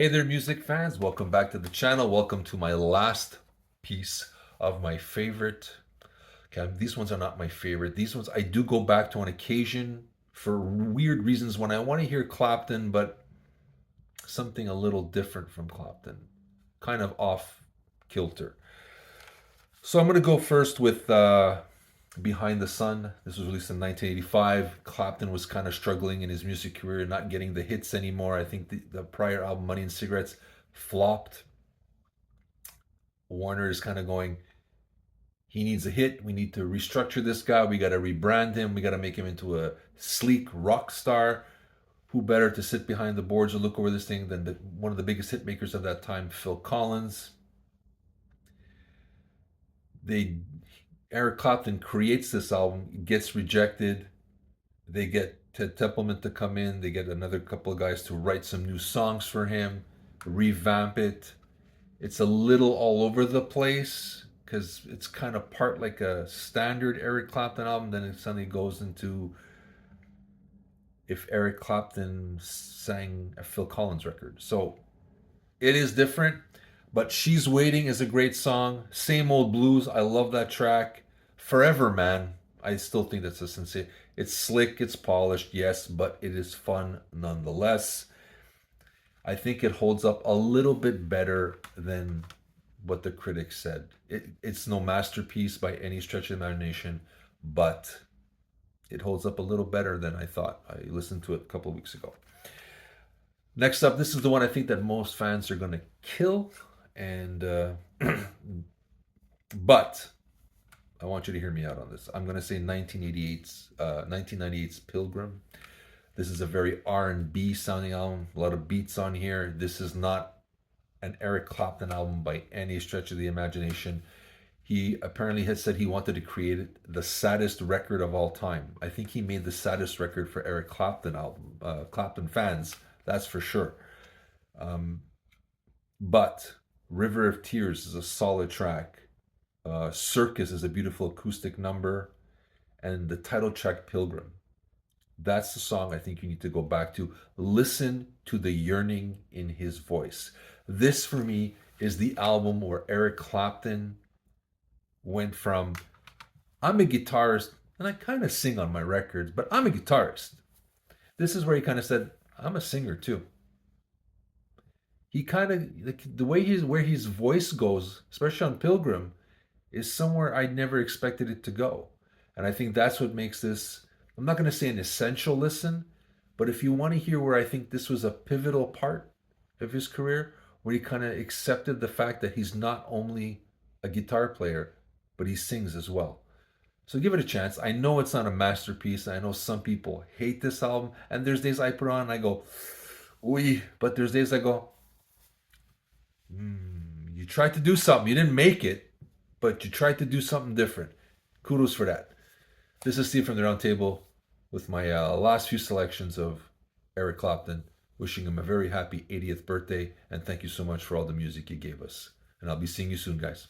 Hey there, music fans. Welcome back to the channel. Welcome to my last piece of my favorite. Okay, these ones are not my favorite. These ones I do go back to on occasion for weird reasons when I want to hear Clapton, but something a little different from Clapton, kind of off kilter. So I'm going to go first with Behind the Sun. This was released in 1985. Clapton was kind of struggling in his music career, not getting the hits anymore. I think the prior album, Money and Cigarettes, flopped. Warner is kind of going, he needs a hit. We need to restructure this guy. We got to rebrand him. We got to make him into a sleek rock star. Who better to sit behind the boards or look over this thing than one of the biggest hit makers of that time, Phil Collins? They Eric Clapton creates this album, gets rejected. They get Ted Templeman to come in. They get another couple of guys to write some new songs for him, revamp it. It's a little all over the place because it's kind of part like a standard Eric Clapton album. Then it suddenly goes into if Eric Clapton sang a Phil Collins record. So it is different. But She's Waiting is a great song. Same Old Blues. I love that track. Forever Man. I still think that's a sensation. It's slick, it's polished, yes, but it is fun nonetheless. I think it holds up a little bit better than what the critics said. It's no masterpiece by any stretch of the imagination, but it holds up a little better than I thought. I listened to it a couple of weeks ago. Next up, this is the one I think that most fans are going to kill, and but I want you to hear me out on this. I'm going to say 1998's Pilgrim. This is a very R&B sounding album. A lot of beats on here. This is not an Eric Clapton album by any stretch of the imagination. He apparently had said he wanted to create the saddest record of all time. I think he made the saddest record for Eric Clapton album, Clapton fans, that's for sure. But River of Tears is a solid track. Circus is a beautiful acoustic number. And the title track, Pilgrim. That's the song I think you need to go back to. Listen to the yearning in his voice. This, for me, is the album where Eric Clapton went from, I'm a guitarist and I kind of sing on my records, but I'm a guitarist. This is where he kind of said, I'm a singer too. He kind of, like, the way where his voice goes, especially on Pilgrim, is somewhere I never expected it to go. And I think that's what makes this, I'm not going to say an essential listen, but if you want to hear where I think this was a pivotal part of his career, where he kind of accepted the fact that he's not only a guitar player, but he sings as well. So give it a chance. I know it's not a masterpiece. I know some people hate this album, and there's days I put on and I go, ooh, but there's days I go, you tried to do something. You didn't make it, but you tried to do something different. Kudos for that. This is Steve from the Roundtable with my last few selections of Eric Clapton, wishing him a very happy 80th birthday, and thank you so much for all the music you gave us. And I'll be seeing you soon, guys.